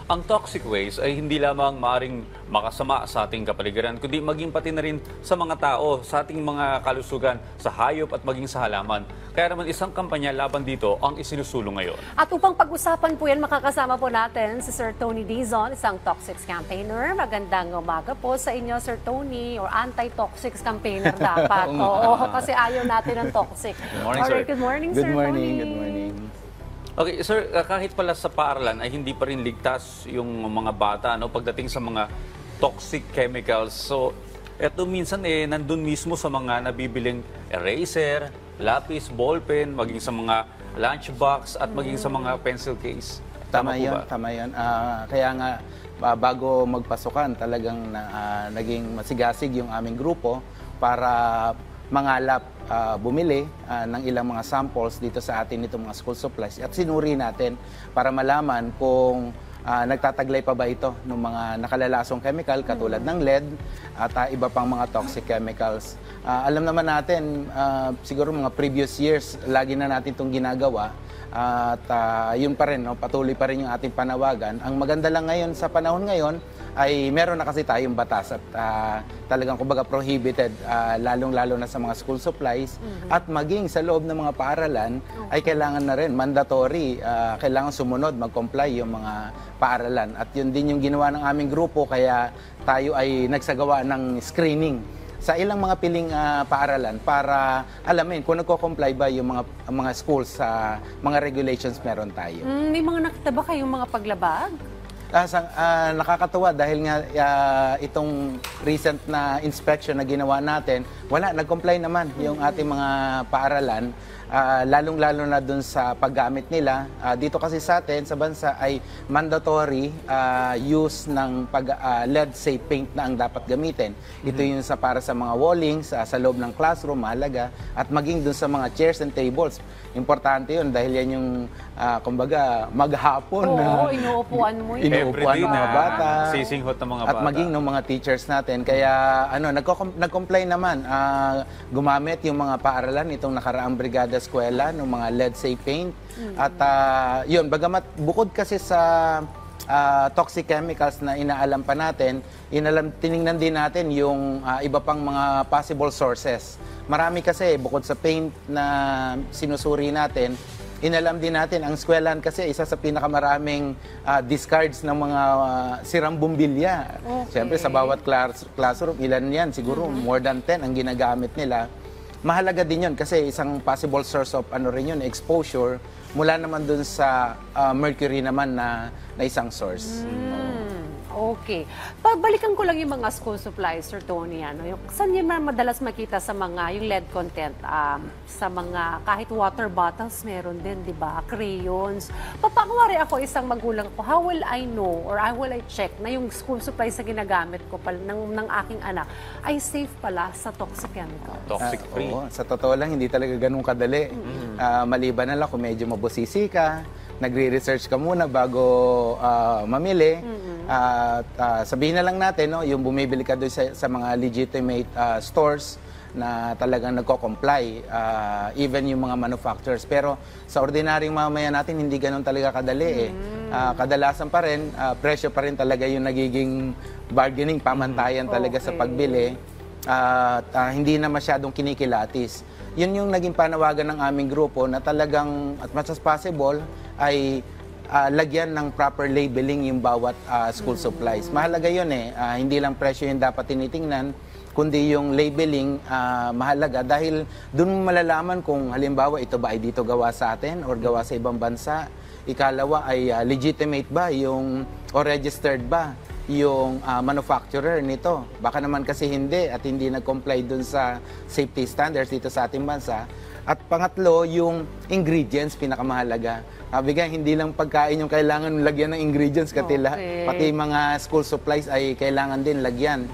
ang toxic waste ay hindi lamang maaaring makasama sa ating kapaligiran, kundi maging pati na rin sa mga tao, sa ating mga kalusugan, sa hayop at maging sa halaman. Kaya naman isang kampanya laban dito ang isinusulong ngayon. At upang pag-usapan po yan, makakasama po natin si Sir Tony Dizon, isang toxics campaigner. Magandang umaga po sa inyo, Sir Tony, or anti-toxics campaigner dapat. Oo, kasi ayaw natin ng toxic. Good morning, sir. Good morning, Sir Tony. Good morning. Okay, sir, kahit pala sa paaralan ay hindi pa rin ligtas yung mga bata pagdating sa mga toxic chemicals. So, eto minsan nandun mismo sa mga nabibiling eraser, lapis, ballpen, maging sa mga lunchbox at maging sa mga pencil case. Tama po yun, ba? tama yun. Kaya nga, bago magpasukan, talagang naging masigasig yung aming grupo para mangalap, bumili ng ilang mga samples dito sa atin itong mga school supplies at sinuri natin para malaman kung nagtataglay pa ba ito ng mga nakalalasong chemical katulad ng lead at iba pang mga toxic chemicals. Alam naman natin, siguro mga previous years, lagi na natin itong ginagawa at yun pa rin, patuloy pa rin yung ating panawagan. Ang maganda lang ngayon sa panahon ngayon ay meron na kasi tayong batas at talagang kumbaga prohibited, lalong-lalo na sa mga school supplies at maging sa loob ng mga paaralan ay kailangan na rin, mandatory, kailangan sumunod, mag-comply yung mga paaralan. At yun din yung ginawa ng aming grupo kaya tayo ay nagsagawa ng screening sa ilang mga piling paaralan para alamin kung nagko-comply ba yung mga schools sa mga regulations meron tayo. May mga nakita ba kayong mga paglabag? Nakakatuwa dahil nga itong recent na inspection na ginawa natin, nag-comply naman yung ating mga paaralan, lalong-lalo na dun sa paggamit nila. Dito kasi sa atin, sa bansa, ay mandatory use ng lead safe paint na ang dapat gamitin. Ito yung para sa mga wallings, sa loob ng classroom, mahalaga, at maging dun sa mga chairs and tables. Importante yun dahil yan yung, kumbaga, maghapon na inuupuan mo yun. inuupuan ng mga bata. Sisinghot ng mga At bata. maging ng mga teachers natin. Kaya nag-comply naman. Gumamit yung mga paaralan itong nakaraang brigada eskwela ng mga lead safe paint. At yun, bagamat bukod kasi sa toxic chemicals na inaalam pa natin, tiningnan din natin yung iba pang mga possible sources. Marami kasi, bukod sa paint na sinusuri natin, inalam din natin, ang eskwelahan kasi isa sa pinakamaraming discards ng mga sirang bumbilya. Okay. Siyempre, sa bawat classroom, ilan yan? Siguro more than 10 ang ginagamit nila. Mahalaga din yun kasi isang possible source of exposure mula naman dun sa mercury naman na isang source. Okay. Pabalikan ko lang yung mga school supplies, Sir Tony. Saan yun madalas makita sa mga, yung lead content, sa mga, kahit water bottles, meron din, di ba? Crayons. Papakuwari ako isang magulang ko, how will I know or how will I check na yung school supplies na ginagamit ko ng aking anak ay safe pala sa toxic chemical? Toxic free. Oo, sa totoo lang, hindi talaga ganun kadali. Maliban na lang kung medyo mabusisi ka, nagre-research ka muna bago mamili. Sabihin na lang natin, yung bumibili ka doon sa mga legitimate stores na talagang nagko-comply, even yung mga manufacturers. Pero sa ordinaryong mamamayan natin, hindi ganun talaga kadali. Kadalasan pa rin, presyo pa rin talaga yung nagiging bargaining, pamantayan talaga sa pagbili. Hindi na masyadong kinikilatis. Yun yung naging panawagan ng aming grupo na talagang, at much as possible, ay lagyan ng proper labeling yung bawat school supplies. Mahalaga yun hindi lang presyo yung dapat tinitingnan, kundi yung labeling mahalaga dahil doon mo malalaman kung halimbawa ito ba ay dito gawa sa atin or gawa sa ibang bansa. Ikalawa ay legitimate ba yung o registered ba yung manufacturer nito. Baka naman kasi hindi at hindi nag-comply dun sa safety standards dito sa ating bansa. At pangatlo, yung ingredients, pinakamahalaga. Sabi nga, hindi lang pagkain yung kailangan lagyan ng ingredients, pati mga school supplies ay kailangan din lagyan.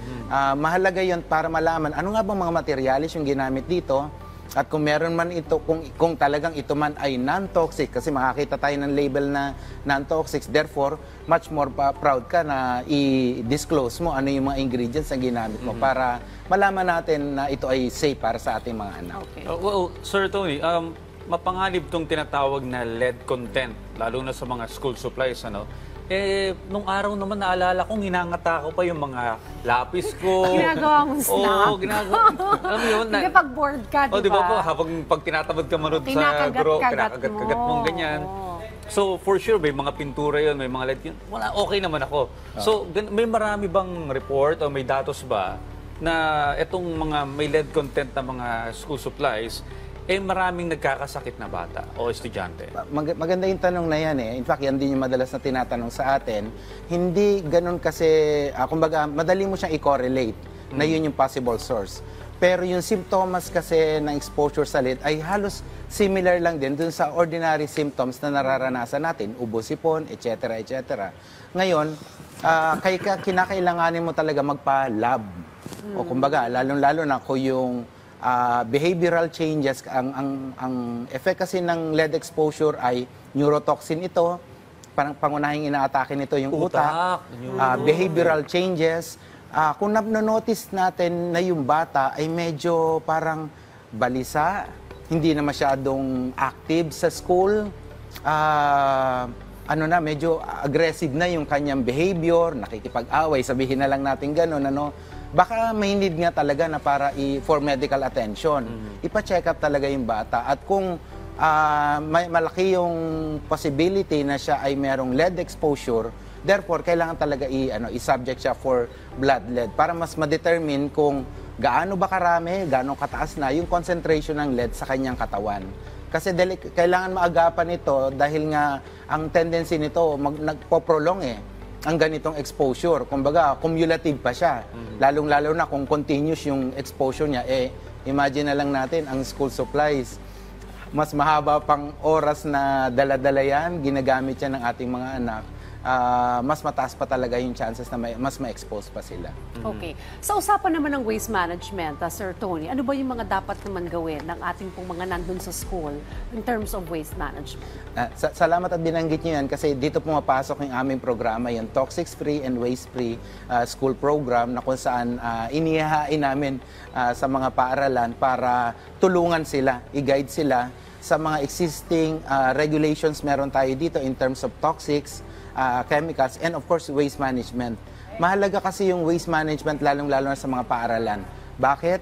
Mahalaga yun para malaman ano nga bang mga materialis yung ginamit dito. At kung meron man ito, kung talagang ito man ay non-toxic, kasi makakita tayo ng label na non-toxic, therefore, much more proud ka na i-disclose mo ano yung mga ingredients na ginamit mo para malaman natin na ito ay safe para sa ating mga anak. Okay. Well, Sir Tony, mapanganib tong tinatawag na lead content, lalo na sa mga school supplies, Nung araw naman naalala ko, ginangata ko pa yung mga lapis ko. Ginagawa mong snack. Oo, ginagawa. Alam mo yun? Hindi pag bored ka, di ba? Di ba po, habang pag tinatamad ka manood sa kinakagat-kagat mong ganyan. So, for sure, may mga pintura yun, may mga LED yun. Wala, okay naman ako. So, may marami bang report o may datos ba na itong mga may LED content na mga school supplies, maraming nagkakasakit na bata o estudyante? Maganda yung tanong na yan eh. In fact, yan din yung madalas na tinatanong sa atin. Hindi ganun kasi, kumbaga, madali mo siyang i-correlate na yun yung possible source. Pero yung symptoms kasi ng exposure sa LED ay halos similar lang din dun sa ordinary symptoms na nararanasan natin, ubo, sipon, etc. etc. Ngayon, kinakailanganin mo talaga magpa-lab. O kumbaga, lalong-lalo na kung yung behavioral changes, ang effect kasi ng LED exposure ay neurotoxin ito, parang pangunahing inaatake nito yung utak, behavioral changes. Kung nanonotice natin na yung bata ay medyo parang balisa, hindi na masyadong active sa school, medyo aggressive na yung kanyang behavior, nakikipag-away, sabihin na lang natin gano'n, baka may need nga talaga na para for medical attention. Ipa-check up talaga yung bata. At kung malaki yung possibility na siya ay merong LED exposure, therefore, kailangan talaga i-subject siya for blood LED para mas ma-determine kung gaano ba karami, gaano kataas na yung concentration ng LED sa kanyang katawan. Kasi kailangan maagapan ito dahil nga ang tendency nito nagpo-prolong ang ganitong exposure. Kumbaga, cumulative pa siya. Lalong-lalo na kung continuous yung exposure niya, imagine na lang natin, ang school supplies, mas mahaba pang oras na dala-dala yan, ginagamit yan ng ating mga anak, mas mataas pa talaga yung chances na mas ma-expose pa sila. Okay. Sa usapan naman ng waste management, Sir Tony, ano ba yung mga dapat naman gawin ng ating pong mga nandun sa school in terms of waste management? Salamat at binanggit niyo yan kasi dito pumapasok yung aming programa, yung Toxics Free and Waste Free School Program na kung saan inihahain namin sa mga paaralan para tulungan sila, i-guide sila sa mga existing regulations meron tayo dito in terms of toxics, chemicals, and of course, waste management. Mahalaga kasi yung waste management lalong-lalo na sa mga paaralan. Bakit?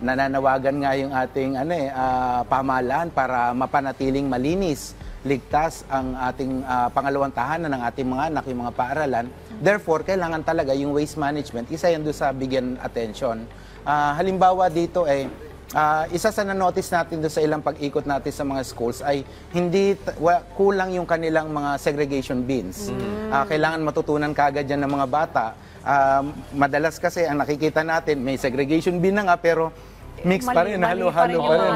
Nananawagan nga yung ating pamahalaan para mapanatiling malinis, ligtas ang ating pangalawang tahanan ng ating mga anak, yung mga paaralan. Therefore, kailangan talaga yung waste management, isa yan doon sa bigyan attention. Halimbawa dito isa sa na-notice natin doon sa ilang pag-ikot natin sa mga schools ay kulang yung kanilang mga segregation bins. Kailangan matutunan kaagad yan ng mga bata. Madalas kasi ang nakikita natin, may segregation bin na nga pero mix pa rin, halo-halo pa rin.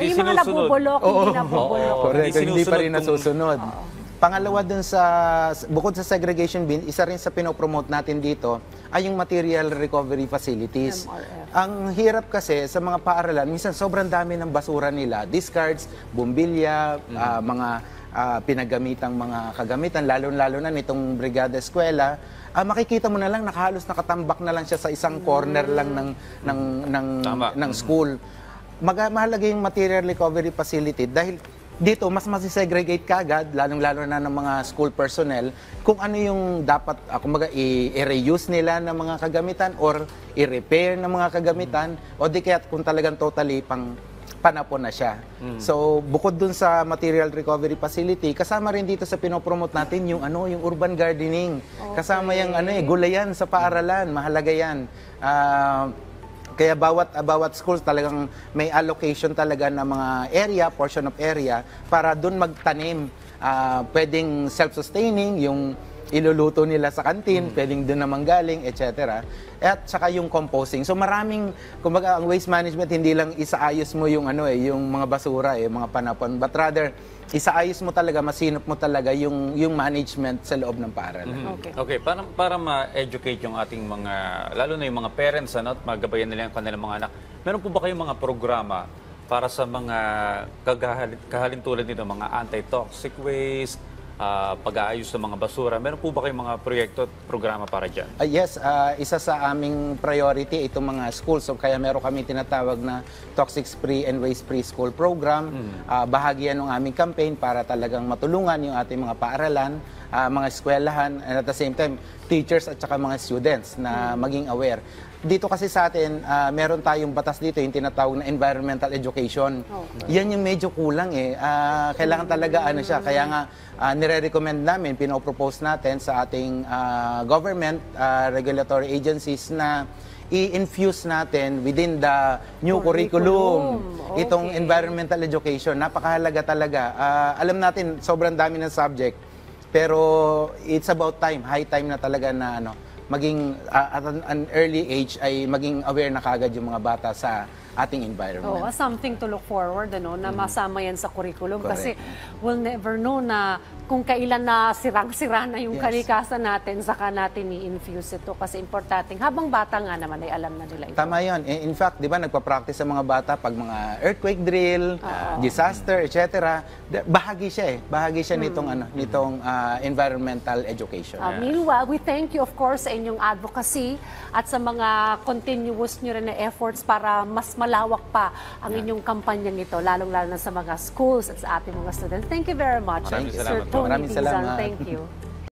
Yung mga nabubulok, hindi nabubulok. Correct, hindi pa rin nasusunod. Pangalawa dun bukod sa segregation bin, isa rin sa pinopromote natin dito ay yung material recovery facilities. MRF. Ang hirap kasi sa mga paaralan, minsan sobrang dami ng basura nila, discards, bumbilya, mga pinagamitang mga kagamitan, lalo-lalo na nitong Brigada Eskwela. Makikita mo na lang, halos nakatambak na lang siya sa isang corner lang ng school. Mahalaga yung material recovery facility dahil dito, mas masisegregate kagad, lalong-lalo na ng mga school personnel, kung ano yung dapat, kumbaga, i-reuse nila ng mga kagamitan or i-repair ng mga kagamitan, o di kaya kung talagang totally panapon na siya. So, bukod dun sa material recovery facility, kasama rin dito sa pinopromote natin yung urban gardening. Okay. Kasama yung gulayan sa paaralan, mahalaga yan. Kaya bawat schools talagang may allocation talaga ng mga portion of area para doon magtanim. Pwedeng self-sustaining, yung iluluto nila sa kantin, pwedeng doon naman galing, etc. At saka yung composting. So kumbaga ang waste management hindi lang isaayos mo yung yung mga basura, mga panapon, but rather isaayos mo talaga, masinop mo talaga yung management sa loob ng paaralan. Okay, para ma-educate yung ating mga, lalo na yung mga parents, at magabayan nila yung kanilang mga anak, meron po ba kayong mga programa para sa mga kahalintulad nito, mga anti-toxic waste, pag-aayos ng mga basura? Meron po ba kayong mga proyekto at programa para dyan? Yes, isa sa aming priority itong mga schools. So kaya meron kami tinatawag na Toxics Free and Waste Free School Program. Bahagi yan ng aming campaign para talagang matulungan yung ating mga paaralan mga eskwelahan, and at the same time, teachers at saka mga students na maging aware. Dito kasi sa atin, meron tayong batas dito, yung tinatawag na environmental education. Yan yung medyo kulang eh. Kailangan talaga ano siya. Kaya nga, nire-recommend namin, pinopropose natin sa ating government, regulatory agencies na i-infuse natin within the new curriculum. Okay. Itong environmental education. Napakahalaga talaga. Alam natin, sobrang dami ng subject. Pero it's about time. High time na talaga na maging at an early age ay maging aware na kagad yung mga bata sa ating environment. Something to look forward, na masama yan sa curriculum. Correct. Kasi we'll never know na kung kailan na sirang-sira na yung Yes. kalikasan natin, saka natin i-infuse ito. Kasi importante, habang bata nga naman ay alam na nila ito. Tama yun. In fact, di ba, nagpa-practice sa mga bata pag mga earthquake drill, disaster, etc. Bahagi siya eh. Bahagi siya nitong environmental education. Meanwhile, we thank you of course sa inyong advocacy at sa mga continuous nyo rin na efforts para mas malawak pa ang inyong kampanyang ito, lalong-lalo na sa mga schools at sa ating mga students. Thank you very much, Maraming Sir salamat po. Tony Maraming Dizon. salamat. Thank you.